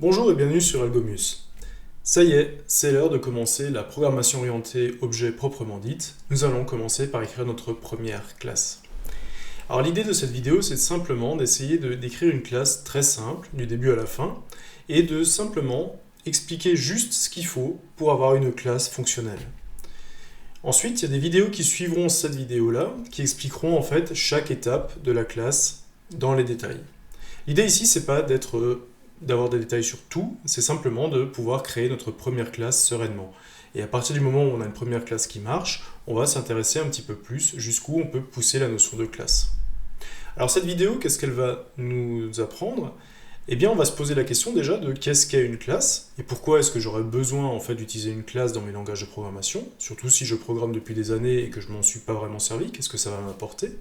Bonjour et bienvenue sur Algomus. Ça y est, c'est l'heure de commencer la programmation orientée objet proprement dite. Nous allons commencer par écrire notre première classe. Alors l'idée de cette vidéo, c'est simplement d'essayer d'écrire une classe très simple, du début à la fin, et de simplement expliquer juste ce qu'il faut pour avoir une classe fonctionnelle. Ensuite, il y a des vidéos qui suivront cette vidéo-là, qui expliqueront en fait chaque étape de la classe dans les détails. L'idée ici, c'est pas d'avoir des détails sur tout, c'est simplement de pouvoir créer notre première classe sereinement. Et à partir du moment où on a une première classe qui marche, on va s'intéresser un petit peu plus jusqu'où on peut pousser la notion de classe. Alors cette vidéo, qu'est-ce qu'elle va nous apprendre? Eh bien, on va se poser la question déjà de qu'est-ce qu'est une classe et pourquoi est-ce que j'aurais besoin en fait d'utiliser une classe dans mes langages de programmation, surtout si je programme depuis des années et que je m'en suis pas vraiment servi, qu'est-ce que ça va m'apporter?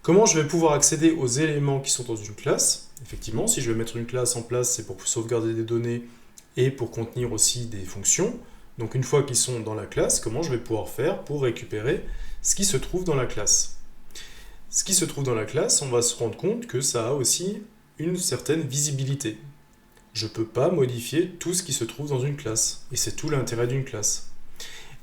Comment je vais pouvoir accéder aux éléments qui sont dans une classe? Effectivement, si je vais mettre une classe en place, c'est pour sauvegarder des données et pour contenir aussi des fonctions. Donc une fois qu'ils sont dans la classe, comment je vais pouvoir faire pour récupérer ce qui se trouve dans la classe? Ce qui se trouve dans la classe, on va se rendre compte que ça a aussi une certaine visibilité. Je ne peux pas modifier tout ce qui se trouve dans une classe, et c'est tout l'intérêt d'une classe.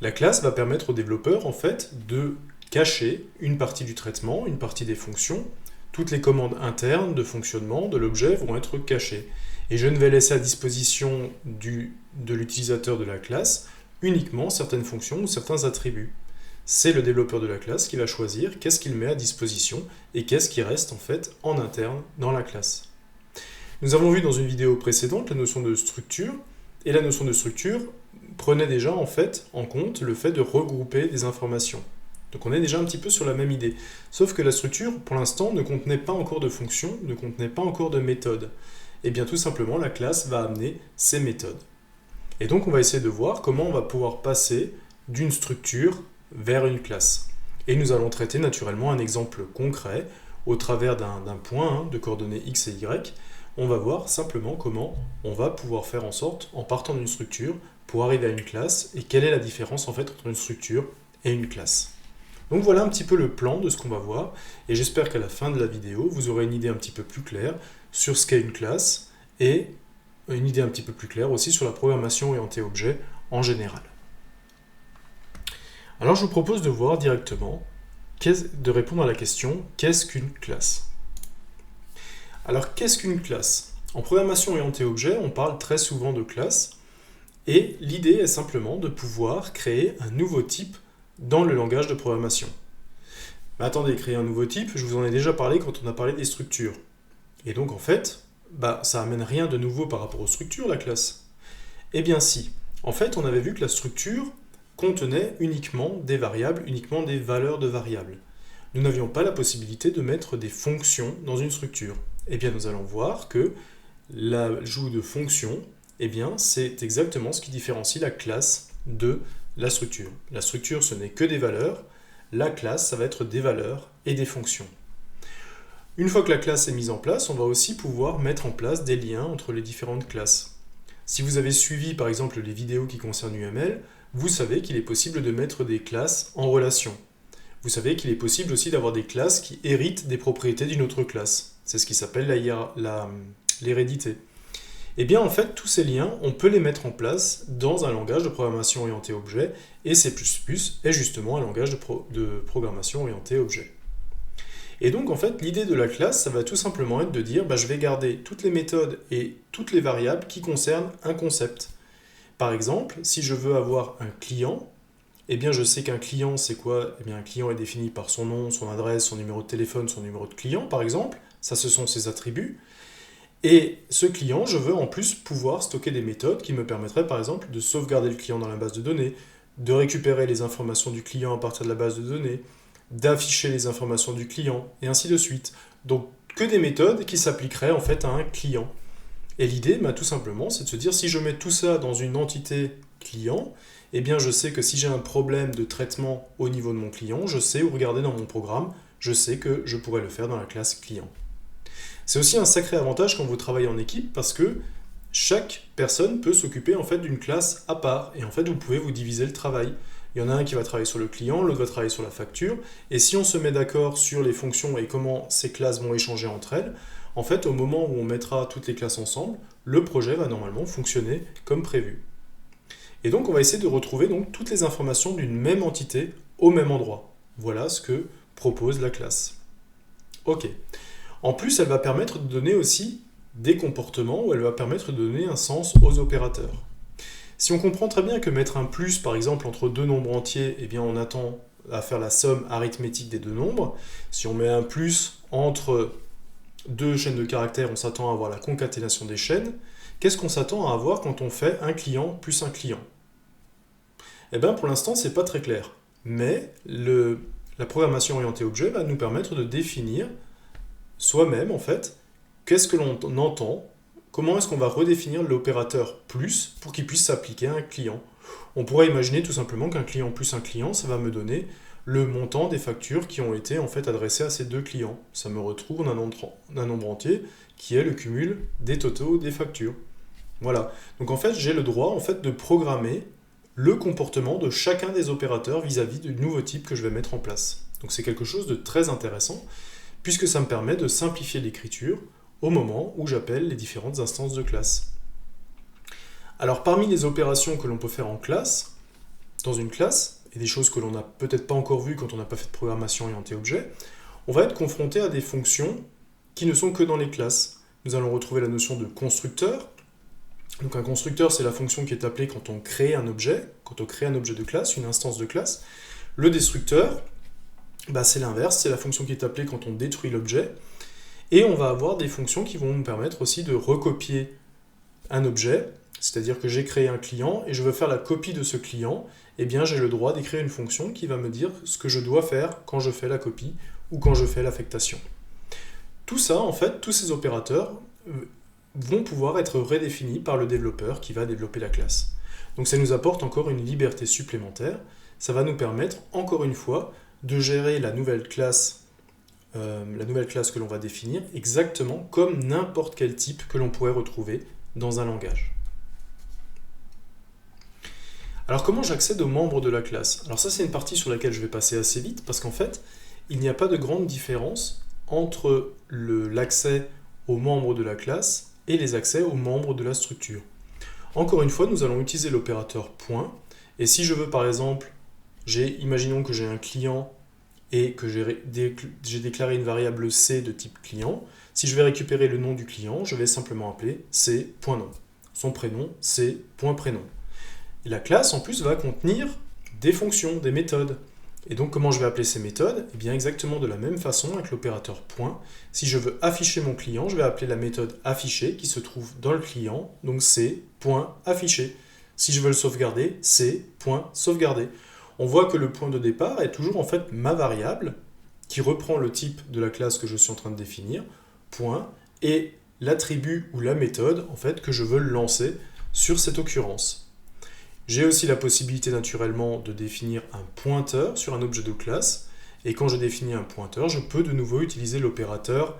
La classe va permettre aux développeurs en fait de cacher une partie du traitement, une partie des fonctions. Toutes les commandes internes de fonctionnement de l'objet vont être cachées. Et je ne vais laisser à disposition de l'utilisateur de la classe uniquement certaines fonctions ou certains attributs. C'est le développeur de la classe qui va choisir qu'est-ce qu'il met à disposition et qu'est-ce qui reste en fait en interne dans la classe. Nous avons vu dans une vidéo précédente la notion de structure, et la notion de structure prenait déjà en fait en compte le fait de regrouper des informations. Donc on est déjà un petit peu sur la même idée. Sauf que la structure, pour l'instant, ne contenait pas encore de fonctions, ne contenait pas encore de méthodes. Et bien tout simplement, la classe va amener ces méthodes. Et donc on va essayer de voir comment on va pouvoir passer d'une structure vers une classe. Et nous allons traiter naturellement un exemple concret au travers d'un point de coordonnées x et y. On va voir simplement comment on va pouvoir faire en sorte, en partant d'une structure, pour arriver à une classe, et quelle est la différence en fait entre une structure et une classe. Donc voilà un petit peu le plan de ce qu'on va voir, et j'espère qu'à la fin de la vidéo, vous aurez une idée un petit peu plus claire sur ce qu'est une classe, et une idée un petit peu plus claire aussi sur la programmation orientée objet en général. Alors je vous propose de voir directement, de répondre à la question « Qu'est-ce qu'une classe ?» Alors qu'est-ce qu'une classe? En programmation orientée objet, on parle très souvent de classe, et l'idée est simplement de pouvoir créer un nouveau type dans le langage de programmation. Mais attendez, créer un nouveau type, je vous en ai déjà parlé quand on a parlé des structures. Et donc en fait, ça amène rien de nouveau par rapport aux structures, la classe. Eh bien si. En fait, on avait vu que la structure contenait uniquement des variables, uniquement des valeurs de variables. Nous n'avions pas la possibilité de mettre des fonctions dans une structure. Eh bien nous allons voir que l'ajout de fonctions, eh bien c'est exactement ce qui différencie la classe de la structure. La structure, ce n'est que des valeurs. La classe, ça va être des valeurs et des fonctions. Une fois que la classe est mise en place, on va aussi pouvoir mettre en place des liens entre les différentes classes. Si vous avez suivi par exemple les vidéos qui concernent UML, vous savez qu'il est possible de mettre des classes en relation. Vous savez qu'il est possible aussi d'avoir des classes qui héritent des propriétés d'une autre classe. C'est ce qui s'appelle l'hérédité. Eh bien en fait, tous ces liens, on peut les mettre en place dans un langage de programmation orienté objet, et C++ est justement un langage de programmation orienté objet. Et donc en fait, l'idée de la classe, ça va tout simplement être de dire, je vais garder toutes les méthodes et toutes les variables qui concernent un concept. Par exemple, si je veux avoir un client, eh bien je sais qu'un client, c'est quoi? Eh bien un client est défini par son nom, son adresse, son numéro de téléphone, son numéro de client, par exemple. Ça, ce sont ses attributs. Et ce client, je veux en plus pouvoir stocker des méthodes qui me permettraient par exemple de sauvegarder le client dans la base de données, de récupérer les informations du client à partir de la base de données, d'afficher les informations du client, et ainsi de suite. Donc que des méthodes qui s'appliqueraient en fait à un client. Et l'idée, tout simplement, c'est de se dire si je mets tout ça dans une entité client, eh bien je sais que si j'ai un problème de traitement au niveau de mon client, je sais où regarder dans mon programme, je sais que je pourrais le faire dans la classe client. C'est aussi un sacré avantage quand vous travaillez en équipe parce que chaque personne peut s'occuper en fait d'une classe à part et en fait vous pouvez vous diviser le travail. Il y en a un qui va travailler sur le client, l'autre va travailler sur la facture, et si on se met d'accord sur les fonctions et comment ces classes vont échanger entre elles, en fait, au moment où on mettra toutes les classes ensemble, le projet va normalement fonctionner comme prévu. Et donc, on va essayer de retrouver donc, toutes les informations d'une même entité au même endroit. Voilà ce que propose la classe. Ok. En plus, elle va permettre de donner aussi des comportements, ou elle va permettre de donner un sens aux opérateurs. Si on comprend très bien que mettre un plus, par exemple, entre deux nombres entiers, eh bien, on attend à faire la somme arithmétique des deux nombres. Si on met un plus entre deux chaînes de caractères, on s'attend à avoir la concaténation des chaînes. Qu'est-ce qu'on s'attend à avoir quand on fait un client plus un client? Eh bien, pour l'instant, c'est pas très clair. Mais la programmation orientée objet va nous permettre de définir soi-même, en fait, qu'est-ce que l'on entend, comment est-ce qu'on va redéfinir l'opérateur plus pour qu'il puisse s'appliquer à un client. On pourrait imaginer tout simplement qu'un client plus un client, ça va me donner le montant des factures qui ont été en fait adressées à ces deux clients. Ça me retrouve un nombre entier qui est le cumul des totaux des factures. Voilà. Donc en fait, j'ai le droit en fait de programmer le comportement de chacun des opérateurs vis-à-vis du nouveau type que je vais mettre en place. Donc c'est quelque chose de très intéressant puisque ça me permet de simplifier l'écriture au moment où j'appelle les différentes instances de classe. Alors parmi les opérations que l'on peut faire en classe, dans une classe, et des choses que l'on n'a peut-être pas encore vues quand on n'a pas fait de programmation orientée objet, on va être confronté à des fonctions qui ne sont que dans les classes. Nous allons retrouver la notion de constructeur. Donc un constructeur, c'est la fonction qui est appelée quand on crée un objet de classe, une instance de classe. Le destructeur, c'est l'inverse, c'est la fonction qui est appelée quand on détruit l'objet. Et on va avoir des fonctions qui vont nous permettre aussi de recopier un objet, c'est-à-dire que j'ai créé un client et je veux faire la copie de ce client, eh bien j'ai le droit d'écrire une fonction qui va me dire ce que je dois faire quand je fais la copie ou quand je fais l'affectation. Tout ça, en fait, tous ces opérateurs vont pouvoir être redéfinis par le développeur qui va développer la classe. Donc ça nous apporte encore une liberté supplémentaire, ça va nous permettre, encore une fois, de gérer la nouvelle classe que l'on va définir exactement comme n'importe quel type que l'on pourrait retrouver dans un langage. Alors comment j'accède aux membres de la classe? Alors ça c'est une partie sur laquelle je vais passer assez vite parce qu'en fait il n'y a pas de grande différence entre l'accès aux membres de la classe et les accès aux membres de la structure. Encore une fois, nous allons utiliser l'opérateur point et si je veux par exemple, imaginons que j'ai un client et que j'ai déclaré une variable C de type client, si je vais récupérer le nom du client, je vais simplement appeler C.nom. Son prénom, C.prénom. Et la classe, en plus, va contenir des fonctions, des méthodes. Et donc, comment je vais appeler ces méthodes? Eh bien, exactement de la même façon avec l'opérateur point. Si je veux afficher mon client, je vais appeler la méthode afficher qui se trouve dans le client, donc C.afficher. Si je veux le sauvegarder, C.sauvegarder. On voit que le point de départ est toujours en fait ma variable qui reprend le type de la classe que je suis en train de définir, point, et l'attribut ou la méthode en fait que je veux lancer sur cette occurrence. J'ai aussi la possibilité naturellement de définir un pointeur sur un objet de classe, et quand je définis un pointeur, je peux de nouveau utiliser l'opérateur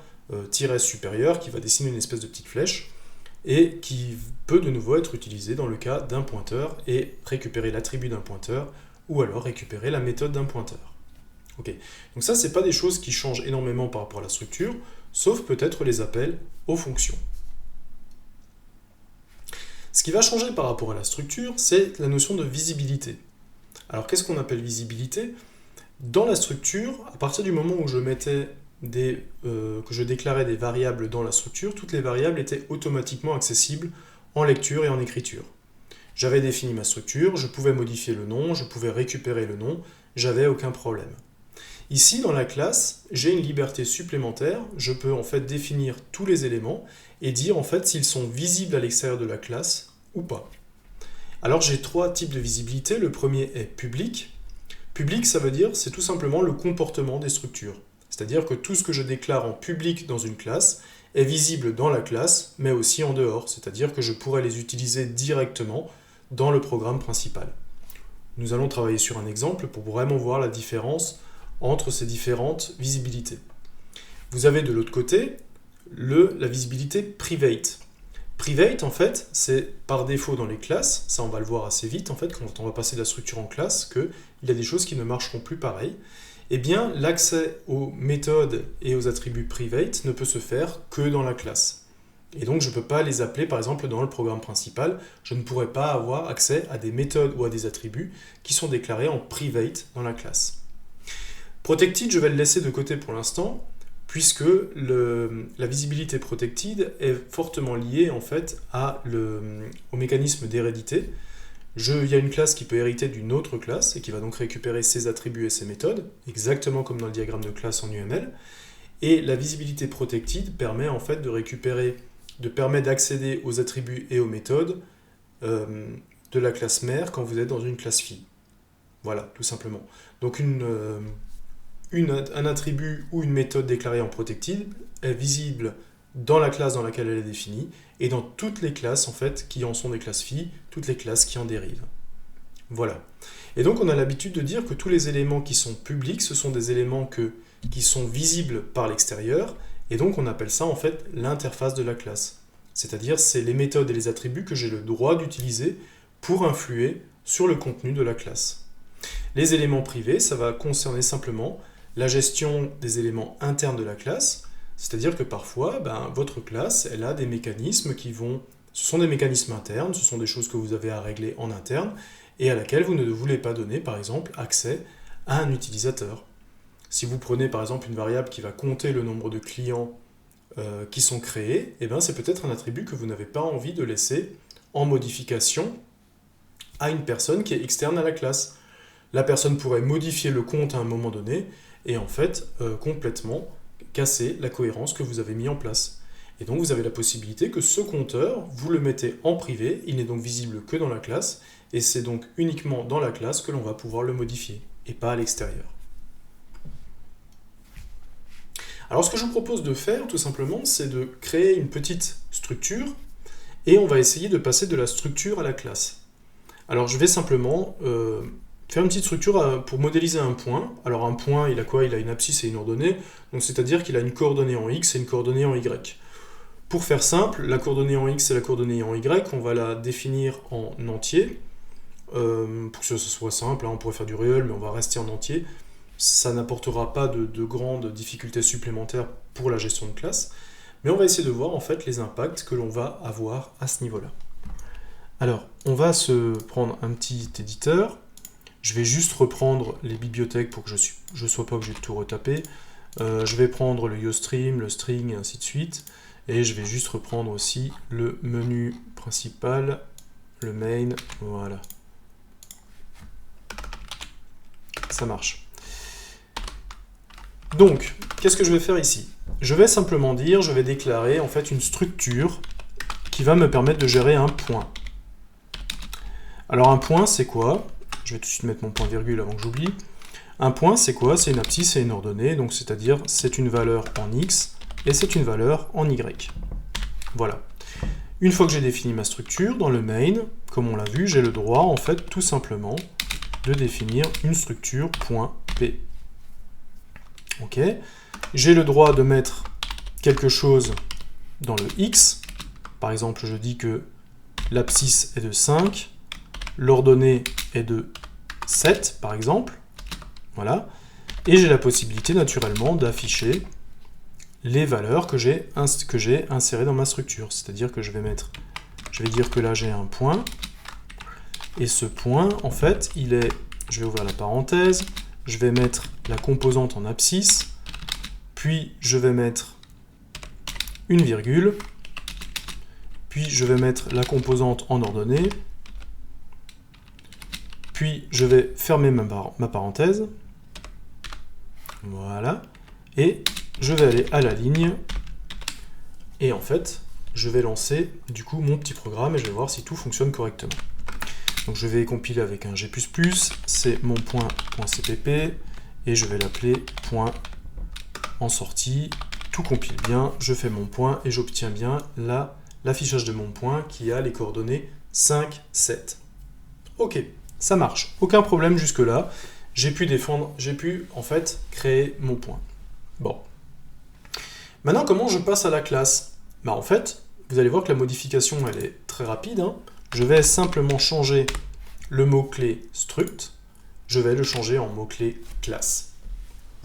tiret supérieur qui va dessiner une espèce de petite flèche et qui peut de nouveau être utilisé dans le cas d'un pointeur et récupérer l'attribut d'un pointeur ou alors récupérer la méthode d'un pointeur. Ok. Donc ça, ce n'est pas des choses qui changent énormément par rapport à la structure, sauf peut-être les appels aux fonctions. Ce qui va changer par rapport à la structure, c'est la notion de visibilité. Alors qu'est-ce qu'on appelle visibilité? Dans la structure, à partir du moment où je déclarais des variables dans la structure, toutes les variables étaient automatiquement accessibles en lecture et en écriture. J'avais défini ma structure, je pouvais modifier le nom, je pouvais récupérer le nom, j'avais aucun problème. Ici, dans la classe, j'ai une liberté supplémentaire, je peux en fait définir tous les éléments et dire en fait s'ils sont visibles à l'extérieur de la classe ou pas. Alors j'ai trois types de visibilité, le premier est public. Public, ça veut dire c'est tout simplement le comportement des structures. C'est-à-dire que tout ce que je déclare en public dans une classe est visible dans la classe, mais aussi en dehors, c'est-à-dire que je pourrais les utiliser directement dans le programme principal. Nous allons travailler sur un exemple pour vraiment voir la différence entre ces différentes visibilités. Vous avez de l'autre côté la visibilité private. Private, en fait, c'est par défaut dans les classes, ça on va le voir assez vite, en fait, quand on va passer de la structure en classe, qu'il y a des choses qui ne marcheront plus pareil. eh bien l'accès aux méthodes et aux attributs private ne peut se faire que dans la classe. Et donc je ne peux pas les appeler par exemple dans le programme principal, je ne pourrais pas avoir accès à des méthodes ou à des attributs qui sont déclarés en private dans la classe. Protected, je vais le laisser de côté pour l'instant, puisque la visibilité protected est fortement liée en fait au mécanisme d'hérédité. Il y a une classe qui peut hériter d'une autre classe et qui va donc récupérer ses attributs et ses méthodes, exactement comme dans le diagramme de classe en UML. Et la visibilité protected permet en fait permet d'accéder aux attributs et aux méthodes de la classe mère quand vous êtes dans une classe fille. Voilà, tout simplement. Donc un attribut ou une méthode déclarée en protected est visible dans la classe dans laquelle elle est définie et dans toutes les classes en fait qui en sont des classes filles, toutes les classes qui en dérivent. Voilà. Et donc on a l'habitude de dire que tous les éléments qui sont publics, ce sont des éléments qui sont visibles par l'extérieur, et donc on appelle ça en fait l'interface de la classe. C'est-à-dire c'est les méthodes et les attributs que j'ai le droit d'utiliser pour influer sur le contenu de la classe. Les éléments privés, ça va concerner simplement la gestion des éléments internes de la classe, c'est-à-dire que parfois, votre classe, elle a des mécanismes ce sont des mécanismes internes, ce sont des choses que vous avez à régler en interne, et à laquelle vous ne voulez pas donner, par exemple, accès à un utilisateur. Si vous prenez, par exemple, une variable qui va compter le nombre de clients qui sont créés, c'est peut-être un attribut que vous n'avez pas envie de laisser en modification à une personne qui est externe à la classe. La personne pourrait modifier le compte à un moment donné, et en fait, complètement casser la cohérence que vous avez mis en place. Et donc vous avez la possibilité que ce compteur, vous le mettez en privé, il n'est donc visible que dans la classe, et c'est donc uniquement dans la classe que l'on va pouvoir le modifier, et pas à l'extérieur. Alors ce que je vous propose de faire, tout simplement, c'est de créer une petite structure, et on va essayer de passer de la structure à la classe. Alors je vais simplement faire une petite structure pour modéliser un point. Alors un point, il a quoi? Il a une abscisse et une ordonnée, donc c'est-à-dire qu'il a une coordonnée en x et une coordonnée en y. Pour faire simple, la coordonnée en x et la coordonnée en y, on va la définir en entier. Pour que ce soit simple, on pourrait faire du réel, mais on va rester en entier. Ça n'apportera pas de grandes difficultés supplémentaires pour la gestion de classe, mais on va essayer de voir en fait les impacts que l'on va avoir à ce niveau-là. Alors, on va se prendre un petit éditeur. Je vais juste reprendre les bibliothèques pour que je ne sois pas obligé de tout retaper. Je vais prendre le IOStream, le string, et ainsi de suite. Et je vais juste reprendre aussi le menu principal, le main, voilà. Ça marche. Donc, qu'est-ce que je vais faire ici? Je vais simplement dire, je vais déclarer en fait une structure qui va me permettre de gérer un point. Alors un point, c'est quoi? Je vais tout de suite mettre mon point virgule avant que j'oublie. Un point, c'est quoi? C'est une abscisse et une ordonnée, donc c'est-à-dire c'est une valeur en x et c'est une valeur en y. Voilà. Une fois que j'ai défini ma structure, dans le main, comme on l'a vu, j'ai le droit, en fait, tout simplement, de définir une structure .p. Ok. J'ai le droit de mettre quelque chose dans le x. Par exemple, je dis que l'abscisse est de 5, l'ordonnée est de 7, par exemple. Voilà. Et j'ai la possibilité, naturellement, d'afficher les valeurs que j'ai insérées dans ma structure. C'est-à-dire que je vais dire que là, j'ai un point. Et ce point, en fait, je vais ouvrir la parenthèse, je vais mettre la composante en abscisse, puis je vais mettre une virgule, puis je vais mettre la composante en ordonnée, puis je vais fermer ma parenthèse, voilà, et je vais aller à la ligne, et en fait, je vais lancer du coup mon petit programme et je vais voir si tout fonctionne correctement. Donc je vais compiler avec un G++, c'est mon point.cpp, et je vais l'appeler point en sortie, tout compile bien, je fais mon point et j'obtiens bien l'affichage de mon point qui a les coordonnées 5, 7. Ok, ça marche, aucun problème jusque là, j'ai pu en fait créer mon point. Bon. Maintenant comment je passe à la classe? En fait, vous allez voir que la modification elle est très rapide, Je vais simplement changer le mot-clé struct, je vais le changer en mot-clé classe.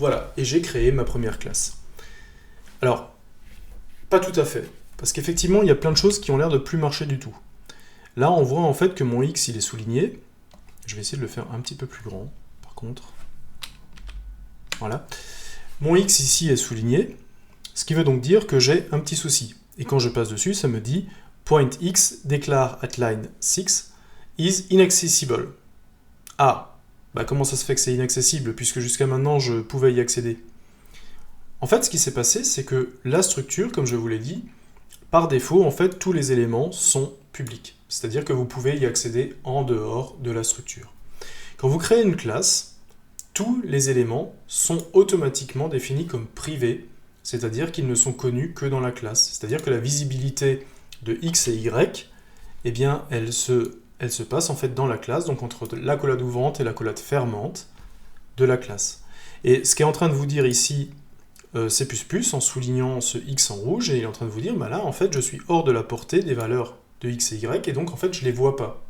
Voilà, et j'ai créé ma première classe. Alors, pas tout à fait, parce qu'effectivement, il y a plein de choses qui ont l'air de plus marcher du tout. Là, on voit en fait que mon X, il est souligné. Je vais essayer de le faire un petit peu plus grand, par contre. Voilà. Mon X ici est souligné, ce qui veut donc dire que j'ai un petit souci. Et quand je passe dessus, ça me dit point X déclare at line 6 is inaccessible. Ah, bah comment ça se fait que c'est inaccessible puisque jusqu'à maintenant je pouvais y accéder? En fait, ce qui s'est passé, c'est que la structure, comme je vous l'ai dit, par défaut, en fait, tous les éléments sont publics. C'est-à-dire que vous pouvez y accéder en dehors de la structure. Quand vous créez une classe, tous les éléments sont automatiquement définis comme privés, c'est-à-dire qu'ils ne sont connus que dans la classe. C'est-à-dire que la visibilité de X et Y, eh bien, elle se passe en fait dans la classe, donc entre l'accolade ouvrante et l'accolade fermante de la classe. Et ce qu'est en train de vous dire ici C++, en soulignant ce X en rouge, et il est en train de vous dire, bah là, en fait, je suis hors de la portée des valeurs de X et Y, et donc, en fait, je ne les vois pas.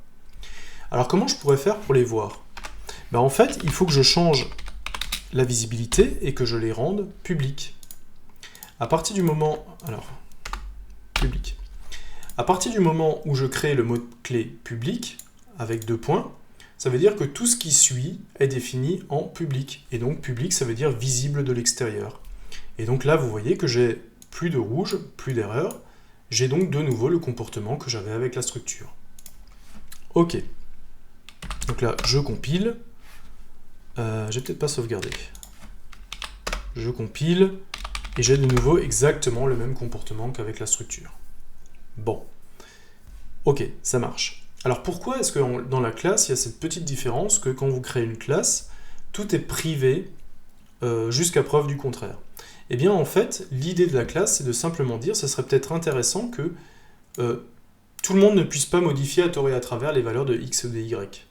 Alors, comment je pourrais faire pour les voir? Bah, en fait, il faut que je change la visibilité et que je les rende publiques. À partir du moment... Alors, public. À partir du moment où je crée le mot-clé public, avec 2 points, ça veut dire que tout ce qui suit est défini en public. Et donc, public, ça veut dire visible de l'extérieur. Et donc là, vous voyez que j'ai plus de rouge, plus d'erreur. J'ai donc de nouveau le comportement que j'avais avec la structure. Ok. Donc là, je compile. J'ai peut-être pas sauvegardé. Je compile. Et j'ai de nouveau exactement le même comportement qu'avec la structure. Bon. Ok, ça marche. Alors pourquoi est-ce que dans la classe, il y a cette petite différence que quand vous créez une classe, tout est privé jusqu'à preuve du contraire? Eh bien, en fait, l'idée de la classe, c'est de simplement dire, ça serait peut-être intéressant que tout le monde ne puisse pas modifier à tort et à travers les valeurs de X ou de Y.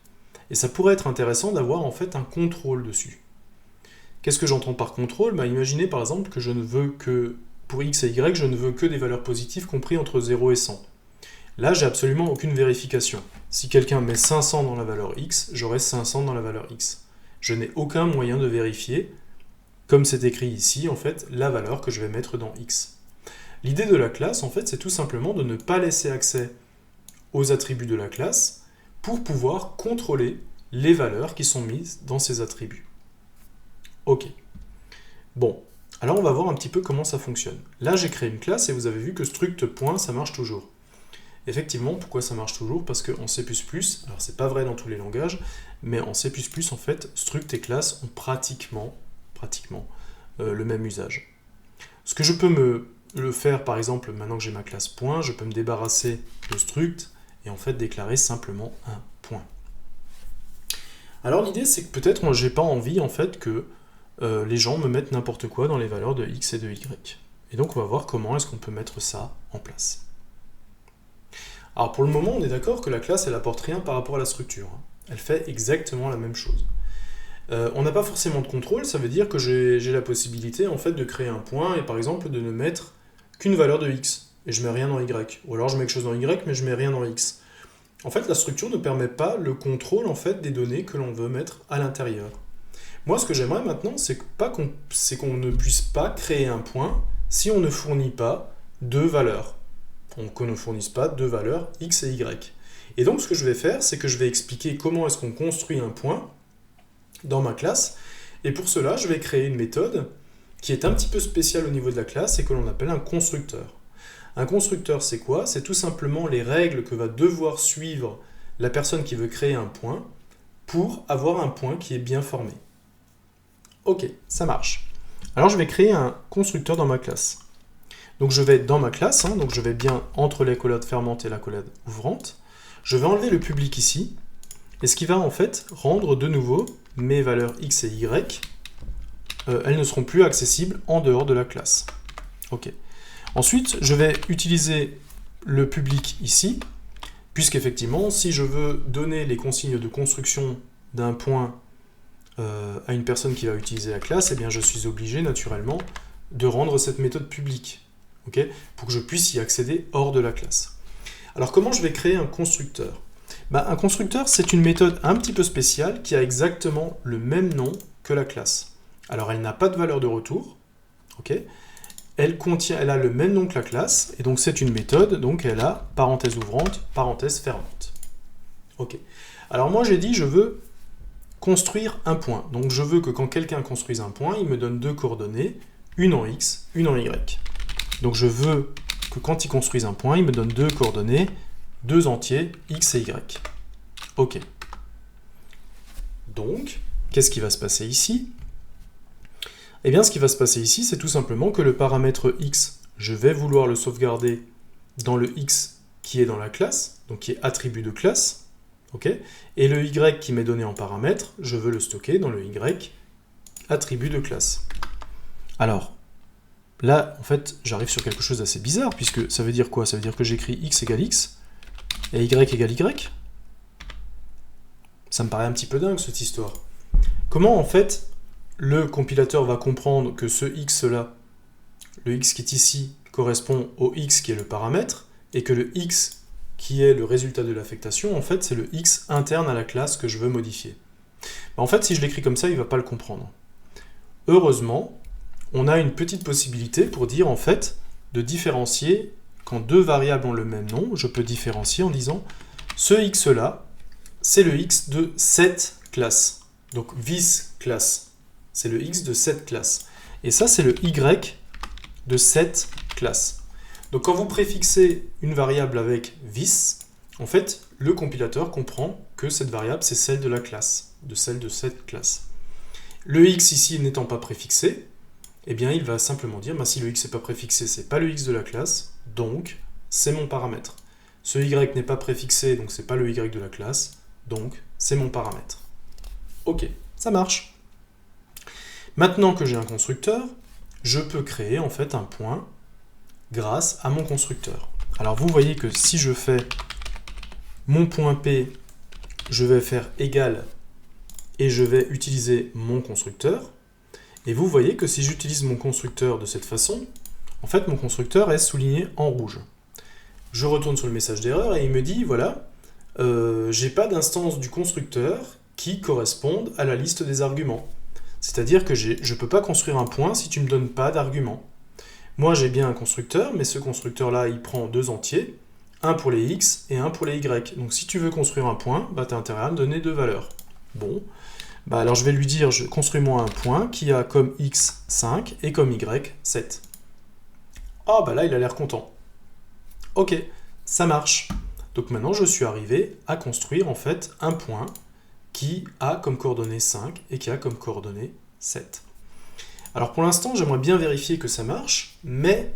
Et ça pourrait être intéressant d'avoir en fait un contrôle dessus. Qu'est-ce que j'entends par contrôle? Imaginez par exemple que je ne veux que, pour X et Y, je ne veux que des valeurs positives compris entre 0 et 100. Là, j'ai absolument aucune vérification. Si quelqu'un met 500 dans la valeur X, j'aurai 500 dans la valeur X. Je n'ai aucun moyen de vérifier, comme c'est écrit ici, en fait, la valeur que je vais mettre dans X. L'idée de la classe, en fait, c'est tout simplement de ne pas laisser accès aux attributs de la classe pour pouvoir contrôler les valeurs qui sont mises dans ces attributs. Ok. Bon, alors on va voir un petit peu comment ça fonctionne. Là, j'ai créé une classe et vous avez vu que struct point, ça marche toujours. Effectivement, pourquoi ça marche toujours? Parce qu'en C++, alors c'est pas vrai dans tous les langages, mais en C++, en fait, struct et classe ont pratiquement le même usage. Ce que je peux le faire, par exemple, maintenant que j'ai ma classe point, je peux me débarrasser de struct et en fait déclarer simplement un point. Alors l'idée, c'est que peut-être moi j'ai pas envie en fait que les gens me mettent n'importe quoi dans les valeurs de X et de Y. Et donc on va voir comment est-ce qu'on peut mettre ça en place. Alors pour le moment, on est d'accord que la classe, elle apporte rien par rapport à la structure. Elle fait exactement la même chose. On n'a pas forcément de contrôle, ça veut dire que j'ai la possibilité en fait de créer un point et par exemple de ne mettre qu'une valeur de X et je mets rien dans Y. Ou alors je mets quelque chose dans Y mais je mets rien dans X. En fait, la structure ne permet pas le contrôle en fait des données que l'on veut mettre à l'intérieur. Moi, ce que j'aimerais maintenant, c'est qu'on ne puisse pas créer un point si on ne fournit pas deux valeurs. Qu'on ne fournisse pas deux valeurs X et Y. Et donc, ce que je vais faire, c'est que je vais expliquer comment est-ce qu'on construit un point dans ma classe. Et pour cela, je vais créer une méthode qui est un petit peu spéciale au niveau de la classe et que l'on appelle un constructeur. Un constructeur, c'est quoi? C'est tout simplement les règles que va devoir suivre la personne qui veut créer un point pour avoir un point qui est bien formé. Ok, ça marche. Alors je vais créer un constructeur dans ma classe. Donc je vais dans ma classe, donc je vais bien entre l'accolade fermante et l'accolade ouvrante. Je vais enlever le public ici, et ce qui va en fait rendre de nouveau mes valeurs X et Y, elles ne seront plus accessibles en dehors de la classe. Ok. Ensuite, je vais utiliser le public ici, puisqu'effectivement, si je veux donner les consignes de construction d'un point à une personne qui va utiliser la classe, eh bien je suis obligé naturellement de rendre cette méthode publique, okay, pour que je puisse y accéder hors de la classe. Alors comment je vais créer un constructeur? Un constructeur, c'est une méthode un petit peu spéciale qui a exactement le même nom que la classe. Alors elle n'a pas de valeur de retour, ok. Elle a le même nom que la classe, et donc c'est une méthode, donc elle a parenthèse ouvrante, parenthèse fermante. Ok. Alors moi j'ai dit je veux construire un point. Donc je veux que quand quelqu'un construise un point, il me donne deux coordonnées, une en x, une en y. Donc je veux que quand il construise un point, il me donne deux coordonnées, deux entiers, x et y. Ok. Donc, qu'est-ce qui va se passer ici? Eh bien, ce qui va se passer ici, c'est tout simplement que le paramètre x, je vais vouloir le sauvegarder dans le x qui est dans la classe, donc qui est attribut de classe, ok, et le y qui m'est donné en paramètre, je veux le stocker dans le y attribut de classe. Alors, là, en fait, j'arrive sur quelque chose d'assez bizarre, puisque ça veut dire quoi? Ça veut dire que j'écris x égale x, et y égale y? Ça me paraît un petit peu dingue, cette histoire. Comment, en fait, le compilateur va comprendre que ce x-là, le x qui est ici, correspond au x qui est le paramètre, et que le x qui est le résultat de l'affectation, en fait, c'est le x interne à la classe que je veux modifier. En fait, si je l'écris comme ça, il ne va pas le comprendre. Heureusement, on a une petite possibilité pour dire, en fait, de différencier, quand deux variables ont le même nom, je peux différencier en disant, ce x-là, c'est le x de cette classe. Donc, this classe, c'est le x de cette classe. Et ça, c'est le y de cette classe. Donc, quand vous préfixez une variable avec this, en fait, le compilateur comprend que cette variable, c'est celle de la classe, de celle de cette classe. Le x ici n'étant pas préfixé, eh bien, il va simplement dire, si le x n'est pas préfixé, c'est pas le x de la classe, donc c'est mon paramètre. Ce y n'est pas préfixé, donc c'est pas le y de la classe, donc c'est mon paramètre. Ok, ça marche. Maintenant que j'ai un constructeur, je peux créer en fait un point grâce à mon constructeur. Alors vous voyez que si je fais mon point P, je vais faire égal et je vais utiliser mon constructeur. Et vous voyez que si j'utilise mon constructeur de cette façon, en fait mon constructeur est souligné en rouge. Je retourne sur le message d'erreur et il me dit, voilà, j'ai pas d'instance du constructeur qui corresponde à la liste des arguments. C'est-à-dire que je ne peux pas construire un point si tu ne me donnes pas d'arguments. Moi j'ai bien un constructeur, mais ce constructeur-là, il prend deux entiers, un pour les x et un pour les y. Donc si tu veux construire un point, tu as intérêt à me donner deux valeurs. Bon, alors je vais lui dire, construis-moi un point qui a comme x 5 et comme y 7. Ah là il a l'air content. Ok, ça marche. Donc maintenant je suis arrivé à construire en fait un point qui a comme coordonnées 5 et qui a comme coordonnées 7. Alors pour l'instant j'aimerais bien vérifier que ça marche, mais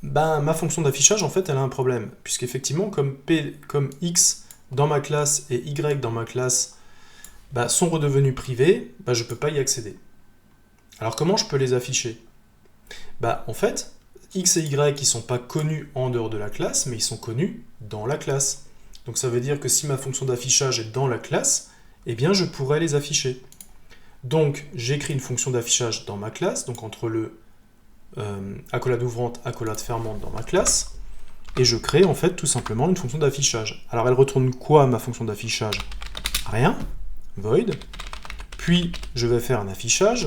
ma fonction d'affichage en fait elle a un problème, puisqu'effectivement comme x dans ma classe et y dans ma classe sont redevenus privés, je ne peux pas y accéder. Alors comment je peux les afficher? En fait, x et y ils ne sont pas connus en dehors de la classe, mais ils sont connus dans la classe. Donc ça veut dire que si ma fonction d'affichage est dans la classe, eh bien je pourrais les afficher. Donc j'écris une fonction d'affichage dans ma classe, donc entre le accolade ouvrante, accolade fermante dans ma classe, et je crée en fait tout simplement une fonction d'affichage. Alors elle retourne quoi ma fonction d'affichage? Rien, void. Puis je vais faire un affichage.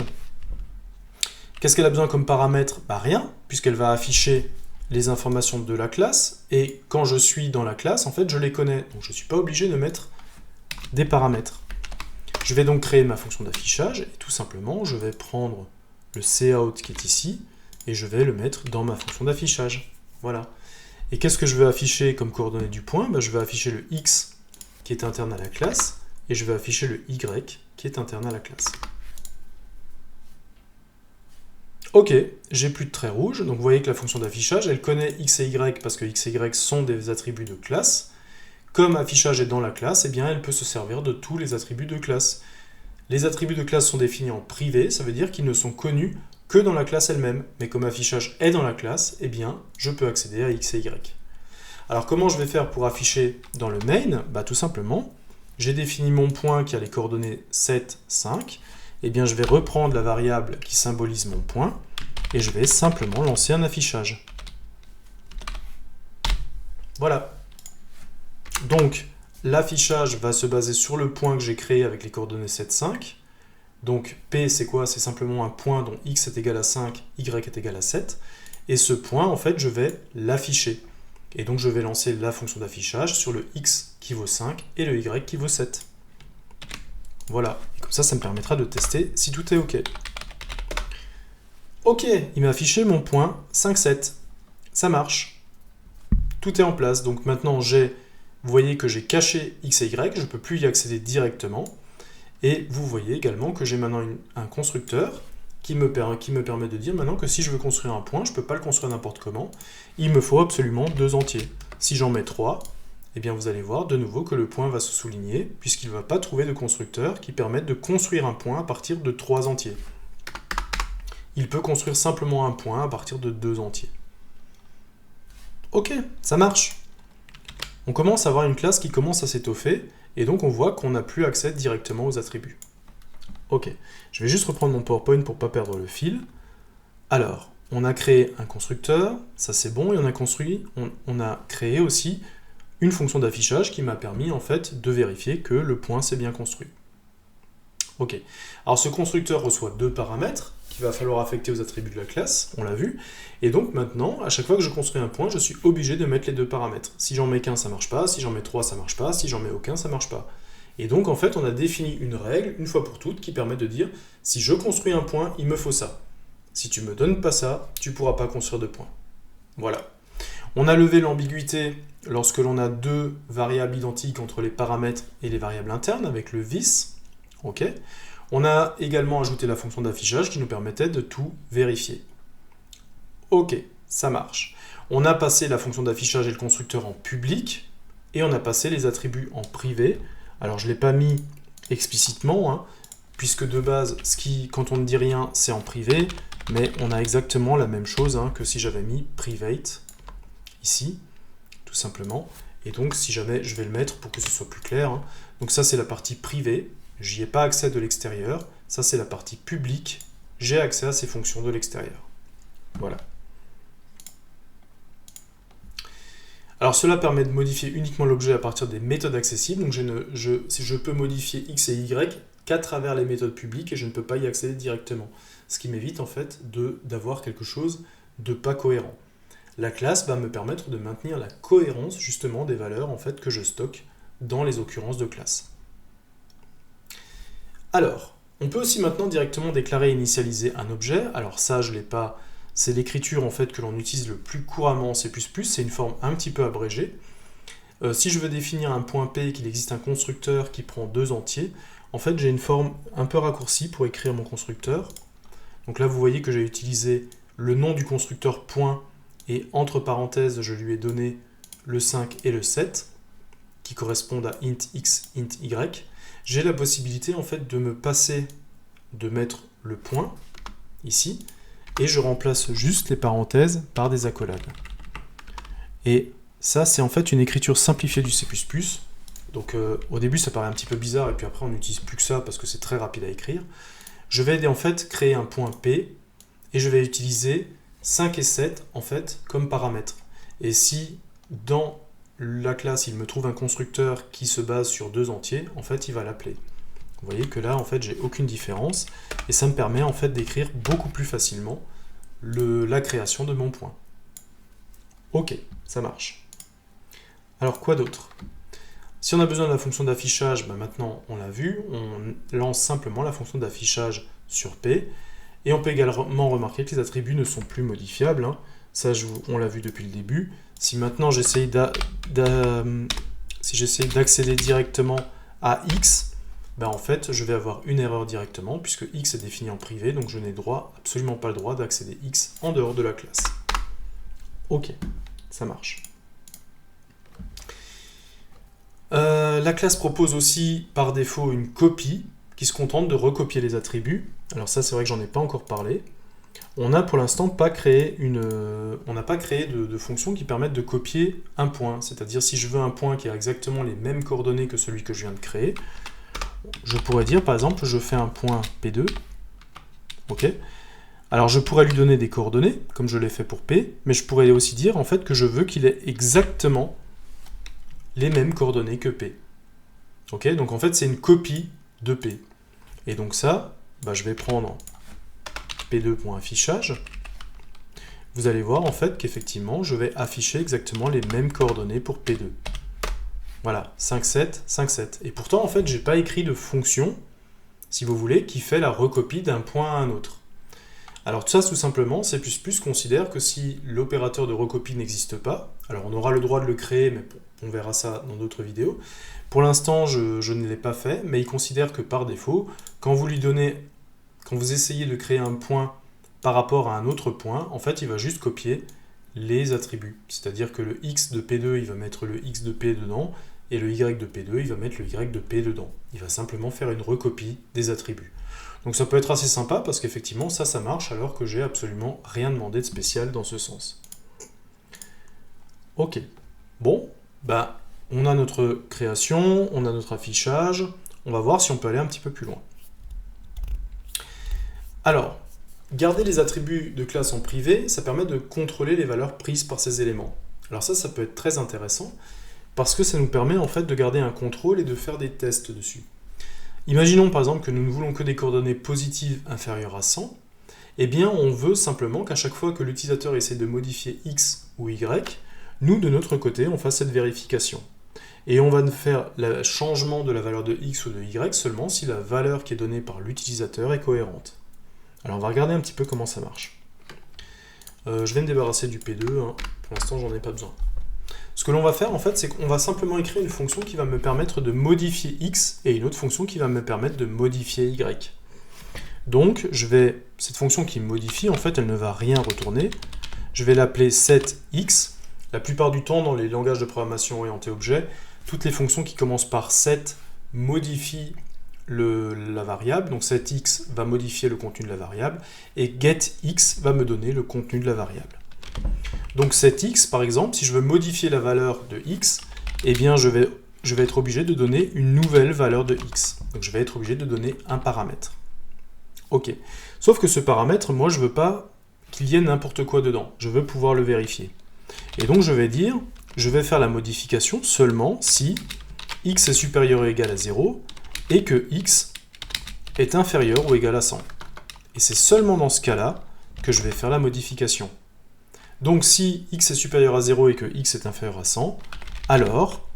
Qu'est-ce qu'elle a besoin comme paramètre? Rien, puisqu'elle va afficher les informations de la classe, et quand je suis dans la classe, en fait, je les connais. Donc je ne suis pas obligé de mettre des paramètres. Je vais donc créer ma fonction d'affichage, et tout simplement, je vais prendre le cout qui est ici, et je vais le mettre dans ma fonction d'affichage. Voilà. Et qu'est-ce que je veux afficher comme coordonnée du point? Je vais afficher le x qui est interne à la classe, et je vais afficher le y qui est interne à la classe. Ok, j'ai plus de traits rouges, donc vous voyez que la fonction d'affichage, elle connaît x et y parce que x et y sont des attributs de classe. Comme affichage est dans la classe, eh bien elle peut se servir de tous les attributs de classe. Les attributs de classe sont définis en privé, ça veut dire qu'ils ne sont connus que dans la classe elle-même. Mais comme affichage est dans la classe, eh bien je peux accéder à x et y. Alors comment je vais faire pour afficher dans le main? Tout simplement, j'ai défini mon point qui a les coordonnées 7, 5. Eh bien, je vais reprendre la variable qui symbolise mon point et je vais simplement lancer un affichage. Voilà. Donc, l'affichage va se baser sur le point que j'ai créé avec les coordonnées 7, 5. Donc P c'est quoi? C'est simplement un point dont x est égal à 5, y est égal à 7. Et ce point, en fait, je vais l'afficher. Et donc je vais lancer la fonction d'affichage sur le x qui vaut 5 et le y qui vaut 7. Voilà, et comme ça me permettra de tester si tout est OK. OK, il m'a affiché mon point 5, 7. Ça marche. Tout est en place, donc maintenant vous voyez que j'ai caché x et y, je ne peux plus y accéder directement. Et vous voyez également que j'ai maintenant un constructeur qui me permet de dire maintenant que si je veux construire un point, je ne peux pas le construire n'importe comment. Il me faut absolument 2 entiers. Si j'en mets 3, eh bien vous allez voir de nouveau que le point va se souligner, puisqu'il ne va pas trouver de constructeur qui permette de construire un point à partir de 3 entiers. Il peut construire simplement un point à partir de 2 entiers. Ok, ça marche. On commence à avoir une classe qui commence à s'étoffer, et donc on voit qu'on n'a plus accès directement aux attributs. Ok, je vais juste reprendre mon PowerPoint pour ne pas perdre le fil. Alors, on a créé un constructeur, ça c'est bon, et on a créé aussi une fonction d'affichage qui m'a permis en fait de vérifier que le point s'est bien construit. Ok, alors ce constructeur reçoit 2 paramètres qu'il va falloir affecter aux attributs de la classe, on l'a vu, et donc maintenant, à chaque fois que je construis un point, je suis obligé de mettre les 2 paramètres. Si j'en mets qu'un, ça marche pas, si j'en mets 3, ça marche pas, si j'en mets aucun, ça marche pas. Et donc en fait, on a défini une règle, une fois pour toutes, qui permet de dire, si je construis un point, il me faut ça. Si tu me donnes pas ça, tu pourras pas construire de point. Voilà. On a levé l'ambiguïté lorsque l'on a 2 variables identiques entre les paramètres et les variables internes avec le this. Ok. On a également ajouté la fonction d'affichage qui nous permettait de tout vérifier. Ok, ça marche. On a passé la fonction d'affichage et le constructeur en public, et on a passé les attributs en privé. Alors je ne l'ai pas mis explicitement, hein, puisque de base, quand on ne dit rien, c'est en privé, mais on a exactement la même chose que si j'avais mis private, ici, tout simplement. Et donc si jamais, je vais le mettre pour que ce soit plus clair. Donc ça c'est la partie privée, j'y ai pas accès de l'extérieur. Ça c'est la partie publique, j'ai accès à ces fonctions de l'extérieur. Voilà. Alors cela permet de modifier uniquement l'objet à partir des méthodes accessibles, donc je peux modifier x et y qu'à travers les méthodes publiques et je ne peux pas y accéder directement. Ce qui m'évite en fait d'avoir quelque chose de pas cohérent. La classe va me permettre de maintenir la cohérence justement des valeurs en fait que je stocke dans les occurrences de classe. Alors, on peut aussi maintenant directement déclarer et initialiser un objet. Alors ça, je l'ai pas. C'est l'écriture en fait que l'on utilise le plus couramment en C++, c'est une forme un petit peu abrégée. Si je veux définir un point P et qu'il existe un constructeur qui prend 2 entiers, en fait j'ai une forme un peu raccourcie pour écrire mon constructeur. Donc là vous voyez que j'ai utilisé le nom du constructeur point et entre parenthèses je lui ai donné le 5 et le 7 qui correspondent à int x, int y. J'ai la possibilité en fait de mettre le point ici, et je remplace juste les parenthèses par des accolades. Et ça, c'est en fait une écriture simplifiée du C++. Donc au début, ça paraît un petit peu bizarre, et puis après, on n'utilise plus que ça parce que c'est très rapide à écrire. Je vais en fait créer un point P, et je vais utiliser 5 et 7 en fait comme paramètres. Et si dans la classe, il me trouve un constructeur qui se base sur 2 entiers, en fait, il va l'appeler. Vous voyez que là, en fait, j'ai aucune différence, et ça me permet en fait d'écrire beaucoup plus facilement la création de mon point. Ok, ça marche. Alors quoi d'autre? Si on a besoin de la fonction d'affichage, maintenant on l'a vu, on lance simplement la fonction d'affichage sur P, et on peut également remarquer que les attributs ne sont plus modifiables. Ça, on l'a vu depuis le début. Si maintenant j'essaye d'accéder directement à x, en fait, je vais avoir une erreur directement, puisque x est défini en privé, donc je n'ai absolument pas le droit d'accéder x en dehors de la classe. Ok, ça marche. La classe propose aussi, par défaut, une copie, qui se contente de recopier les attributs. Alors ça, c'est vrai que j'en ai pas encore parlé. On n'a pour l'instant pas créé de fonction qui permette de copier un point. C'est-à-dire, si je veux un point qui a exactement les mêmes coordonnées que celui que je viens de créer, je pourrais dire, par exemple, je fais un point P2. Ok. Alors, je pourrais lui donner des coordonnées, comme je l'ai fait pour P, mais je pourrais aussi dire, en fait, que je veux qu'il ait exactement les mêmes coordonnées que P. Ok. Donc, en fait, c'est une copie de P. Et donc ça, bah, je vais prendre p2.affichage. Vous allez voir en fait qu'effectivement, je vais afficher exactement les mêmes coordonnées pour P2. Voilà, 5, 7, 5, 7. Et pourtant, en fait, je n'ai pas écrit de fonction, si vous voulez, qui fait la recopie d'un point à un autre. Alors ça, tout simplement, C++ considère que si l'opérateur de recopie n'existe pas, alors on aura le droit de le créer, mais on verra ça dans d'autres vidéos. Pour l'instant, je ne l'ai pas fait, mais il considère que par défaut, quand vous essayez de créer un point par rapport à un autre point, en fait, il va juste copier les attributs. C'est-à-dire que le x de P2, il va mettre le x de P dedans, et le y de P2, il va mettre le y de P dedans. Il va simplement faire une recopie des attributs. Donc ça peut être assez sympa parce qu'effectivement ça marche alors que j'ai absolument rien demandé de spécial dans ce sens. Ok, bon, bah on a notre création, on a notre affichage, on va voir si on peut aller un petit peu plus loin. Alors, garder les attributs de classe en privé, ça permet de contrôler les valeurs prises par ces éléments. Alors ça peut être très intéressant parce que ça nous permet en fait de garder un contrôle et de faire des tests dessus. Imaginons par exemple que nous ne voulons que des coordonnées positives inférieures à 100, eh bien on veut simplement qu'à chaque fois que l'utilisateur essaie de modifier x ou y, nous de notre côté on fasse cette vérification. Et on va faire le changement de la valeur de x ou de y seulement si la valeur qui est donnée par l'utilisateur est cohérente. Alors on va regarder un petit peu comment ça marche. Je vais me débarrasser du P2, hein. Pour l'instant j'en ai pas besoin. Ce que l'on va faire en fait, c'est qu'on va simplement écrire une fonction qui va me permettre de modifier x et une autre fonction qui va me permettre de modifier y. Donc cette fonction qui modifie, en fait elle ne va rien retourner. Je vais l'appeler setX. La plupart du temps dans les langages de programmation orientés objet, toutes les fonctions qui commencent par set modifient la variable, donc setX va modifier le contenu de la variable, et getX va me donner le contenu de la variable. Donc setX, par exemple, si je veux modifier la valeur de x, eh bien je vais être obligé de donner une nouvelle valeur de x. Donc je vais être obligé de donner un paramètre. Ok. Sauf que ce paramètre, moi je ne veux pas qu'il y ait n'importe quoi dedans. Je veux pouvoir le vérifier. Et donc je vais faire la modification seulement si x est supérieur ou égal à 0 et que x est inférieur ou égal à 100. Et c'est seulement dans ce cas-là que je vais faire la modification. Donc si x est supérieur à 0 et que x est inférieur à 100, alors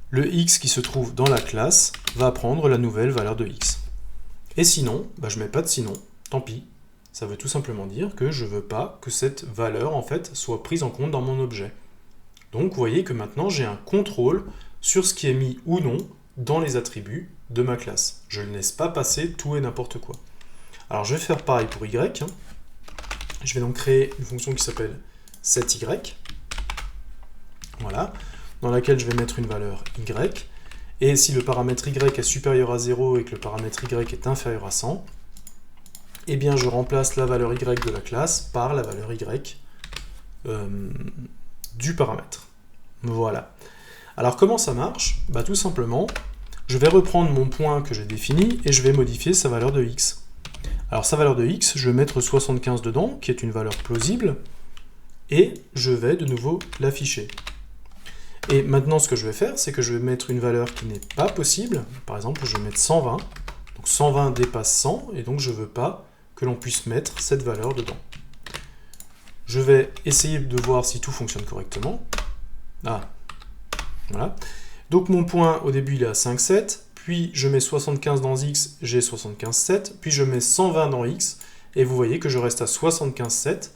le x qui se trouve dans la classe va prendre la nouvelle valeur de x. Et sinon, bah, je ne mets pas de sinon, tant pis. Ça veut tout simplement dire que je ne veux pas que cette valeur en fait, soit prise en compte dans mon objet. Donc vous voyez que maintenant j'ai un contrôle sur ce qui est mis ou non dans les attributs de ma classe. Je ne laisse pas passer tout et n'importe quoi. Alors je vais faire pareil pour y. Hein. Je vais donc créer une fonction qui s'appelle setY, voilà, dans laquelle je vais mettre une valeur y, et si le paramètre y est supérieur à 0 et que le paramètre y est inférieur à 100, eh bien je remplace la valeur y de la classe par la valeur y du paramètre. Voilà. Alors comment ça marche? Bah, tout simplement, je vais reprendre mon point que j'ai défini et je vais modifier sa valeur de x. Alors sa valeur de x, je vais mettre 75 dedans, qui est une valeur plausible, et je vais de nouveau l'afficher. Et maintenant ce que je vais faire, c'est que je vais mettre une valeur qui n'est pas possible, par exemple je vais mettre 120, donc 120 dépasse 100, et donc je ne veux pas que l'on puisse mettre cette valeur dedans. Je vais essayer de voir si tout fonctionne correctement. Ah, voilà. Donc mon point au début il est à 5,7, puis je mets 75 dans x, j'ai 75,7, puis je mets 120 dans x, et vous voyez que je reste à 75,7,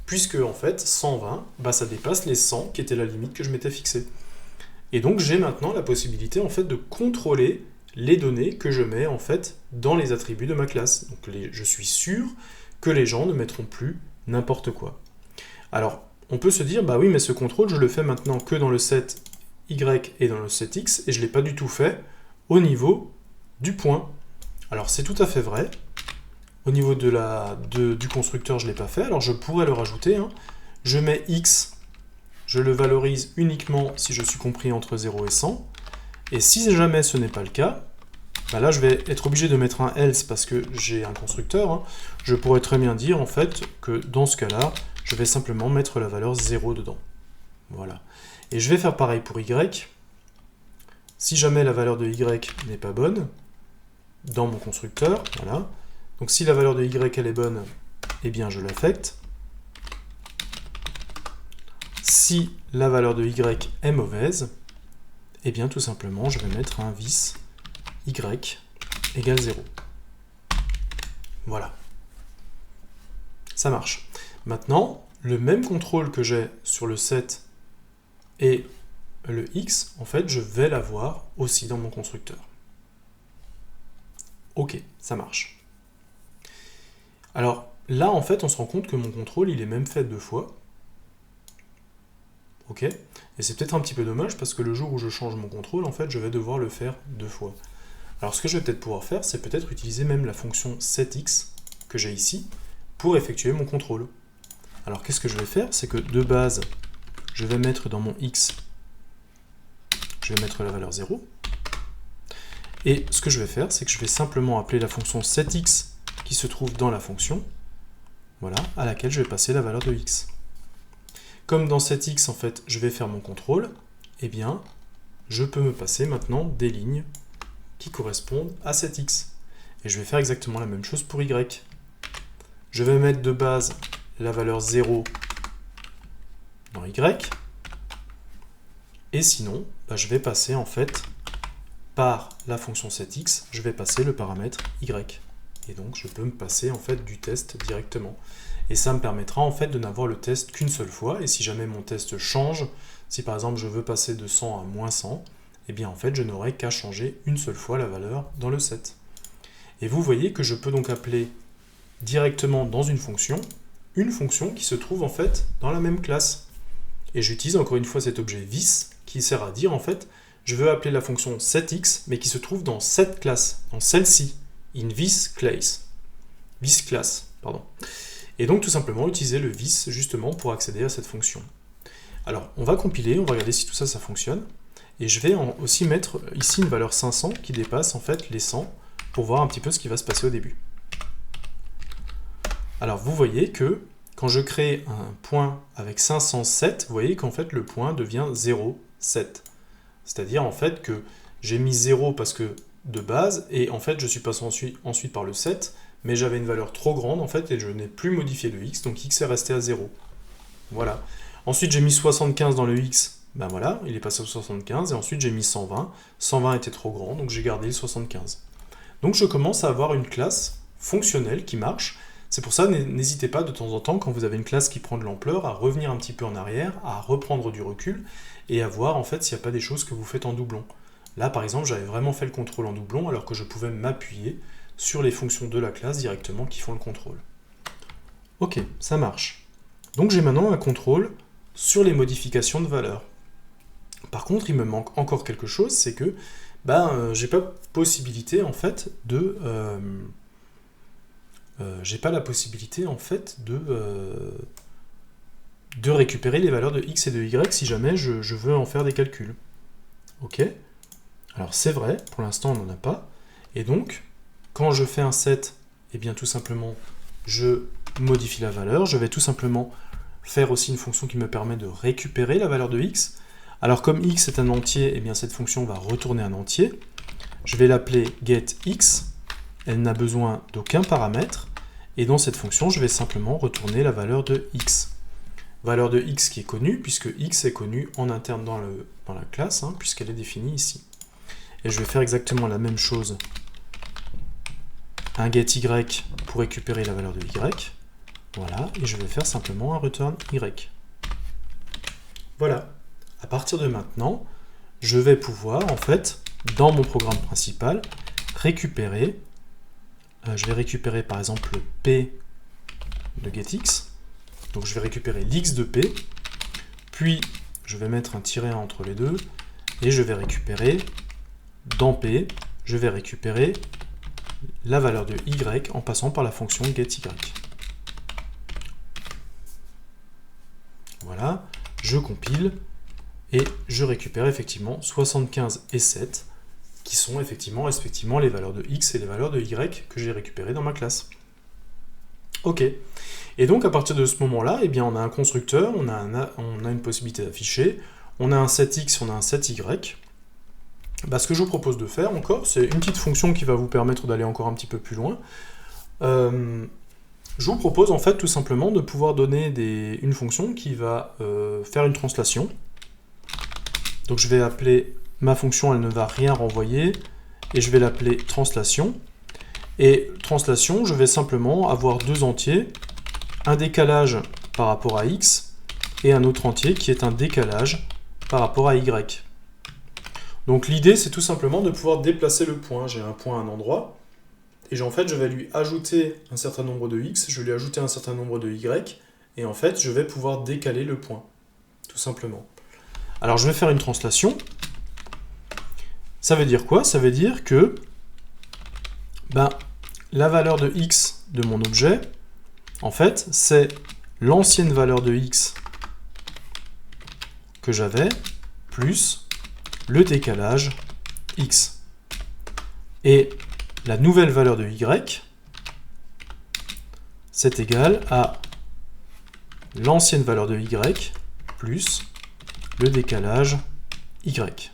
puisque en fait 120, bah, ça dépasse les 100 qui était la limite que je m'étais fixée. Et donc j'ai maintenant la possibilité en fait de contrôler les données que je mets en fait dans les attributs de ma classe. Donc je suis sûr que les gens ne mettront plus n'importe quoi. Alors on peut se dire, bah oui mais ce contrôle je le fais maintenant que dans le set y et dans le set x, et je ne l'ai pas du tout fait au niveau du point. Alors c'est tout à fait vrai. Au niveau du constructeur, je ne l'ai pas fait, alors je pourrais le rajouter. Hein. Je mets x, je le valorise uniquement si je suis compris entre 0 et 100. Et si jamais ce n'est pas le cas, bah là je vais être obligé de mettre un else parce que j'ai un constructeur. Hein. Je pourrais très bien dire en fait que dans ce cas-là, je vais simplement mettre la valeur 0 dedans. Voilà. Et je vais faire pareil pour y. Si jamais la valeur de y n'est pas bonne, dans mon constructeur, voilà, Donc si la valeur de y elle est bonne, eh bien je l'affecte. Si la valeur de y est mauvaise, eh bien tout simplement je vais mettre un vis y égale 0. Voilà. Ça marche. Maintenant, le même contrôle que j'ai sur le set et le x, en fait, je vais l'avoir aussi dans mon constructeur. Ok, ça marche. Alors là, en fait, on se rend compte que mon contrôle, il est même fait 2 fois. Ok. Et c'est peut-être un petit peu dommage parce que le jour où je change mon contrôle, en fait, je vais devoir le faire 2 fois. Alors ce que je vais peut-être pouvoir faire, c'est peut-être utiliser même la fonction setX que j'ai ici pour effectuer mon contrôle. Alors qu'est-ce que je vais faire? C'est que de base, je vais mettre dans mon x, je vais mettre la valeur 0. Et ce que je vais faire, c'est que je vais simplement appeler la fonction setX qui se trouve dans la fonction, voilà, à laquelle je vais passer la valeur de x. Comme dans setX, en fait, je vais faire mon contrôle, eh bien, je peux me passer maintenant des lignes qui correspondent à setX. Et je vais faire exactement la même chose pour y. Je vais mettre de base la valeur 0 dans y. Et sinon, je vais passer en fait par la fonction setX, je vais passer le paramètre y. Et donc je peux me passer en fait du test directement. Et ça me permettra en fait de n'avoir le test qu'une seule fois. Et si jamais mon test change, si par exemple je veux passer de 100 à moins 100, eh bien en fait je n'aurai qu'à changer une seule fois la valeur dans le set. Et vous voyez que je peux donc appeler directement dans une fonction qui se trouve en fait dans la même classe. Et j'utilise encore une fois cet objet vis qui sert à dire en fait je veux appeler la fonction setX mais qui se trouve dans cette classe, dans celle-ci, in this class. This class, pardon. Et donc tout simplement utiliser le vis justement pour accéder à cette fonction. Alors on va compiler, on va regarder si tout ça fonctionne. Et je vais aussi mettre ici une valeur 500 qui dépasse en fait les 100 pour voir un petit peu ce qui va se passer au début. Alors vous voyez que quand je crée un point avec 507, vous voyez qu'en fait le point devient 0,7. C'est-à-dire en fait que j'ai mis 0 parce que de base, et en fait je suis passé ensuite par le 7, mais j'avais une valeur trop grande en fait et je n'ai plus modifié le x, donc x est resté à 0. Voilà. Ensuite j'ai mis 75 dans le x, ben voilà, il est passé au 75, et ensuite j'ai mis 120. 120 était trop grand, donc j'ai gardé le 75. Donc je commence à avoir une classe fonctionnelle qui marche. C'est pour ça, n'hésitez pas de temps en temps, quand vous avez une classe qui prend de l'ampleur, à revenir un petit peu en arrière, à reprendre du recul, et à voir en fait s'il n'y a pas des choses que vous faites en doublon. Là par exemple, j'avais vraiment fait le contrôle en doublon, alors que je pouvais m'appuyer sur les fonctions de la classe directement qui font le contrôle. Ok, ça marche. Donc j'ai maintenant un contrôle sur les modifications de valeurs. Par contre, il me manque encore quelque chose, c'est que j'ai pas possibilité en fait de de récupérer les valeurs de x et de y si jamais je veux en faire des calculs. Ok. Alors c'est vrai, pour l'instant on n'en a pas. Et donc, quand je fais un set, eh bien tout simplement, je modifie la valeur. Je vais tout simplement faire aussi une fonction qui me permet de récupérer la valeur de x. Alors comme x est un entier, eh bien cette fonction va retourner un entier. Je vais l'appeler getX. Elle n'a besoin d'aucun paramètre. Et dans cette fonction, je vais simplement retourner la valeur de x. Valeur de x qui est connue, puisque x est connue en interne dans la classe, puisqu'elle est définie ici. Et je vais faire exactement la même chose. Un getY pour récupérer la valeur de y. Voilà, et je vais faire simplement un return y. Voilà. À partir de maintenant, je vais pouvoir, en fait, dans mon programme principal, récupérer, je vais récupérer par exemple le p de getX, donc je vais récupérer l'x de p, puis je vais mettre un tiret entre les deux, et je vais récupérer, dans p, je vais récupérer la valeur de y en passant par la fonction getY. Voilà, je compile, et je récupère effectivement 75 et 7, qui sont effectivement les valeurs de x et les valeurs de y que j'ai récupérées dans ma classe. Ok. Et donc à partir de ce moment-là, eh bien, on a un constructeur, on a une possibilité d'afficher, on a un set x, on a un set y. Ce que je vous propose de faire encore, c'est une petite fonction qui va vous permettre d'aller encore un petit peu plus loin. je vous propose en fait tout simplement de pouvoir donner une fonction qui va faire une translation. Donc je vais appeler ma fonction, elle ne va rien renvoyer, et je vais l'appeler translation. Et translation, je vais simplement avoir deux entiers, un décalage par rapport à x, et un autre entier qui est un décalage par rapport à y. Donc l'idée, c'est tout simplement de pouvoir déplacer le point. J'ai un point à un endroit, et en fait, je vais lui ajouter un certain nombre de x, je vais lui ajouter un certain nombre de y, et en fait, je vais pouvoir décaler le point, tout simplement. Alors, je vais faire une translation. Ça veut dire quoi? Ça veut dire que la valeur de x de mon objet, en fait, c'est l'ancienne valeur de x que j'avais, plus le décalage x. Et la nouvelle valeur de y, c'est égal à l'ancienne valeur de y plus le décalage y.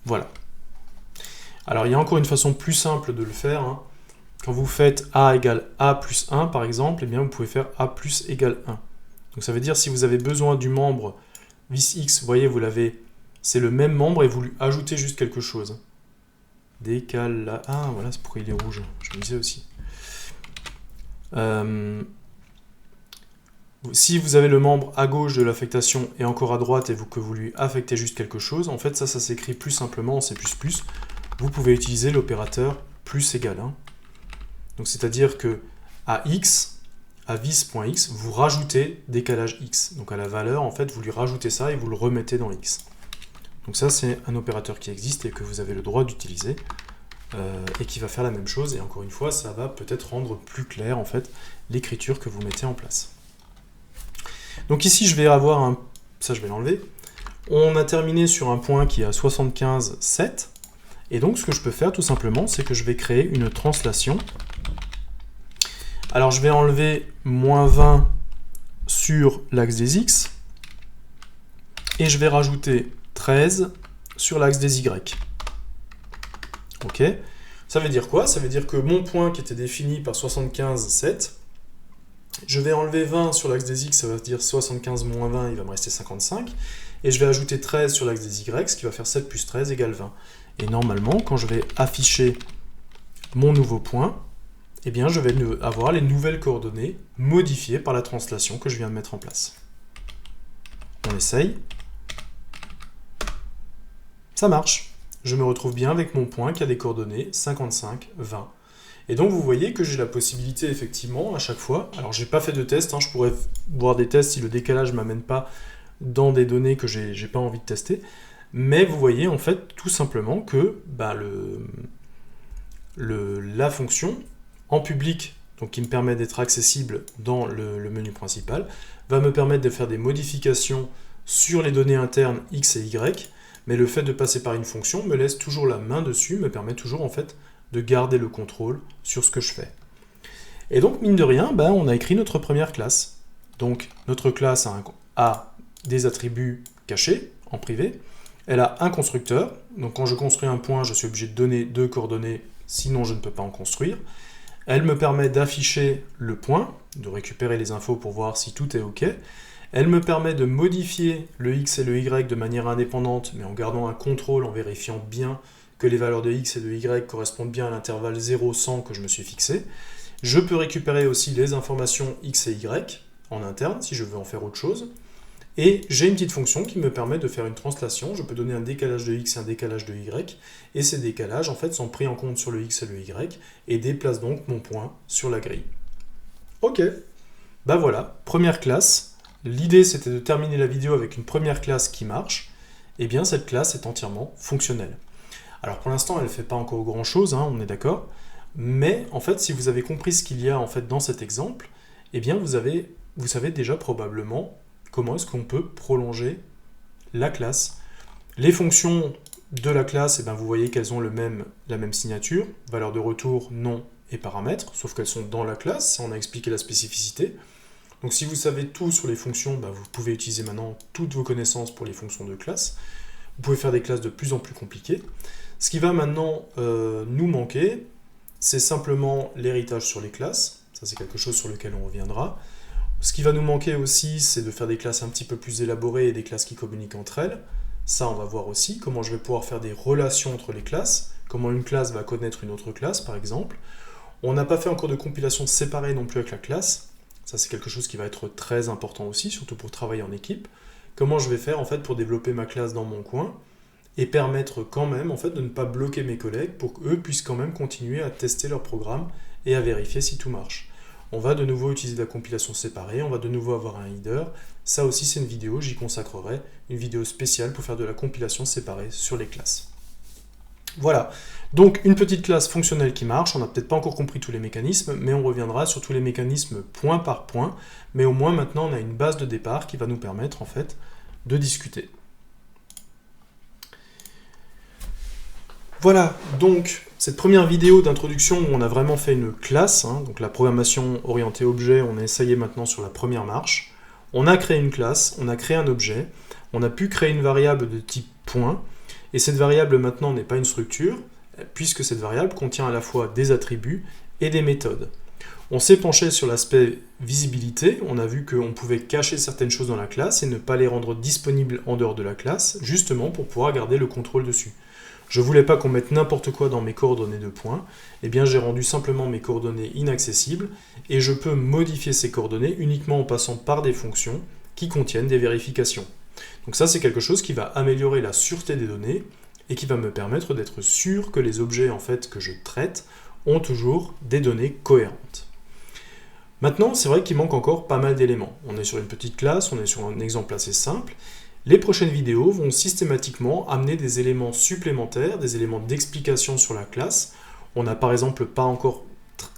Voilà. Alors, il y a encore une façon plus simple de le faire. Quand vous faites a égale a plus 1, par exemple, eh bien, vous pouvez faire a plus égale 1. Donc, ça veut dire si vous avez besoin du membre vis x, vous voyez, c'est le même membre et vous lui ajoutez juste quelque chose. Décalage. Ah, voilà, c'est pourquoi il est rouge. Je le disais aussi. Si vous avez le membre à gauche de l'affectation et encore à droite et que vous lui affectez juste quelque chose, en fait, ça s'écrit plus simplement en C++. Vous pouvez utiliser l'opérateur plus égal. Donc, c'est-à-dire que à x, à vis.x, vous rajoutez décalage x. Donc, à la valeur, en fait, vous lui rajoutez ça et vous le remettez dans x. Donc ça, c'est un opérateur qui existe et que vous avez le droit d'utiliser et qui va faire la même chose. Et encore une fois, ça va peut-être rendre plus clair, en fait, l'écriture que vous mettez en place. Donc ici, je vais avoir ça, je vais l'enlever. On a terminé sur un point qui est à 75,7. Et donc, ce que je peux faire, tout simplement, c'est que je vais créer une translation. Alors, je vais enlever moins 20 sur l'axe des x. Et je vais rajouter 13 sur l'axe des y. Ok? Ça veut dire quoi? Ça veut dire que mon point qui était défini par 75,7, je vais enlever 20 sur l'axe des x, ça va dire 75 moins 20, il va me rester 55. Et je vais ajouter 13 sur l'axe des y, ce qui va faire 7 plus 13 égale 20. Et normalement, quand je vais afficher mon nouveau point, eh bien, je vais avoir les nouvelles coordonnées modifiées par la translation que je viens de mettre en place. On essaye. Ça marche. Je me retrouve bien avec mon point qui a des coordonnées 55, 20. Et donc, vous voyez que j'ai la possibilité, effectivement, à chaque fois... Alors, j'ai pas fait de test, je pourrais voir des tests si le décalage ne m'amène pas dans des données que j'ai pas envie de tester. Mais vous voyez, en fait, tout simplement que la fonction, en public, donc qui me permet d'être accessible dans le menu principal, va me permettre de faire des modifications sur les données internes x et y, mais le fait de passer par une fonction me laisse toujours la main dessus, me permet toujours, en fait, de garder le contrôle sur ce que je fais. Et donc, mine de rien, on a écrit notre première classe. Donc, notre classe a des attributs cachés, en privé. Elle a un constructeur. Donc, quand je construis un point, je suis obligé de donner 2 coordonnées, sinon je ne peux pas en construire. Elle me permet d'afficher le point, de récupérer les infos pour voir si tout est OK. Elle me permet de modifier le x et le y de manière indépendante, mais en gardant un contrôle, en vérifiant bien que les valeurs de x et de y correspondent bien à l'intervalle 0-100 que je me suis fixé. Je peux récupérer aussi les informations x et y en interne, si je veux en faire autre chose. Et j'ai une petite fonction qui me permet de faire une translation. Je peux donner un décalage de x et un décalage de y. Et ces décalages, en fait, sont pris en compte sur le x et le y et déplacent donc mon point sur la grille. Ok, voilà, première classe. L'idée, c'était de terminer la vidéo avec une première classe qui marche. Eh bien, cette classe est entièrement fonctionnelle. Alors, pour l'instant, elle ne fait pas encore grand-chose, on est d'accord. Mais, en fait, si vous avez compris ce qu'il y a en fait, dans cet exemple, eh bien, vous savez déjà probablement comment est-ce qu'on peut prolonger la classe. Les fonctions de la classe, vous voyez qu'elles ont la même signature, valeur de retour, nom et paramètres, sauf qu'elles sont dans la classe, on a expliqué la spécificité. Donc si vous savez tout sur les fonctions, vous pouvez utiliser maintenant toutes vos connaissances pour les fonctions de classe. Vous pouvez faire des classes de plus en plus compliquées. Ce qui va maintenant nous manquer, c'est simplement l'héritage sur les classes. Ça, c'est quelque chose sur lequel on reviendra. Ce qui va nous manquer aussi, c'est de faire des classes un petit peu plus élaborées et des classes qui communiquent entre elles. Ça, on va voir aussi comment je vais pouvoir faire des relations entre les classes, comment une classe va connaître une autre classe, par exemple. On n'a pas fait encore de compilation séparée non plus avec la classe. Ça, c'est quelque chose qui va être très important aussi, surtout pour travailler en équipe. Comment je vais faire en fait pour développer ma classe dans mon coin et permettre quand même en fait de ne pas bloquer mes collègues pour qu'eux puissent quand même continuer à tester leur programme et à vérifier si tout marche. On va de nouveau utiliser la compilation séparée, on va de nouveau avoir un header. Ça aussi c'est une vidéo, j'y consacrerai une vidéo spéciale pour faire de la compilation séparée sur les classes. Voilà, donc une petite classe fonctionnelle qui marche, on n'a peut-être pas encore compris tous les mécanismes, mais on reviendra sur tous les mécanismes point par point, mais au moins maintenant on a une base de départ qui va nous permettre en fait de discuter. Voilà, donc cette première vidéo d'introduction où on a vraiment fait une classe, donc la programmation orientée objet, on a essayé maintenant sur la première marche. On a créé une classe, on a créé un objet, on a pu créer une variable de type point, et cette variable maintenant n'est pas une structure, puisque cette variable contient à la fois des attributs et des méthodes. On s'est penché sur l'aspect visibilité, on a vu qu'on pouvait cacher certaines choses dans la classe et ne pas les rendre disponibles en dehors de la classe, justement pour pouvoir garder le contrôle dessus. Je voulais pas qu'on mette n'importe quoi dans mes coordonnées de points, et bien j'ai rendu simplement mes coordonnées inaccessibles, et je peux modifier ces coordonnées uniquement en passant par des fonctions qui contiennent des vérifications. Donc ça c'est quelque chose qui va améliorer la sûreté des données, et qui va me permettre d'être sûr que les objets en fait que je traite ont toujours des données cohérentes. Maintenant, c'est vrai qu'il manque encore pas mal d'éléments. On est sur une petite classe, on est sur un exemple assez simple. Les prochaines vidéos vont systématiquement amener des éléments supplémentaires, des éléments d'explication sur la classe. On n'a par exemple pas encore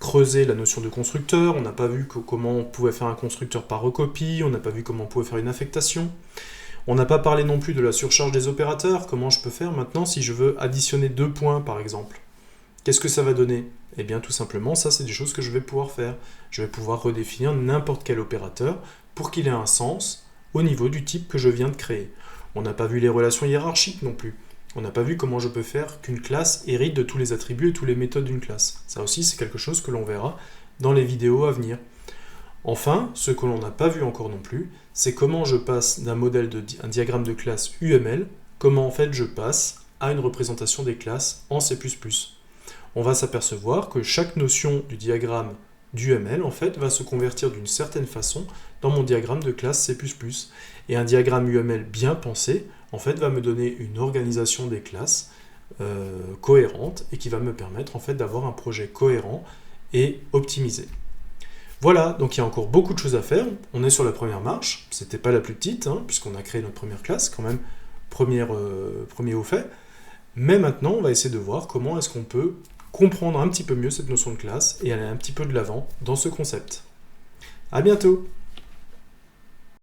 creusé la notion de constructeur, on n'a pas vu comment on pouvait faire un constructeur par recopie, on n'a pas vu comment on pouvait faire une affectation. On n'a pas parlé non plus de la surcharge des opérateurs, comment je peux faire maintenant si je veux additionner 2 points par exemple. Qu'est-ce que ça va donner? Eh bien tout simplement, ça c'est des choses que je vais pouvoir faire. Je vais pouvoir redéfinir n'importe quel opérateur pour qu'il ait un sens au niveau du type que je viens de créer. On n'a pas vu les relations hiérarchiques non plus. On n'a pas vu comment je peux faire qu'une classe hérite de tous les attributs et toutes les méthodes d'une classe. Ça aussi c'est quelque chose que l'on verra dans les vidéos à venir. Enfin, ce que l'on n'a pas vu encore non plus, c'est comment je passe d'un modèle un diagramme de classe UML, comment en fait je passe à une représentation des classes en C++. On va s'apercevoir que chaque notion du diagramme d'UML en fait va se convertir d'une certaine façon dans mon diagramme de classe C++. Et un diagramme UML bien pensé en fait va me donner une organisation des classes cohérente et qui va me permettre en fait d'avoir un projet cohérent et optimisé. Voilà, donc il y a encore beaucoup de choses à faire. On est sur la première marche, c'était pas la plus petite, puisqu'on a créé notre première classe, quand même, premier au fait. Mais maintenant, on va essayer de voir comment est-ce qu'on peut comprendre un petit peu mieux cette notion de classe et aller un petit peu de l'avant dans ce concept. À bientôt!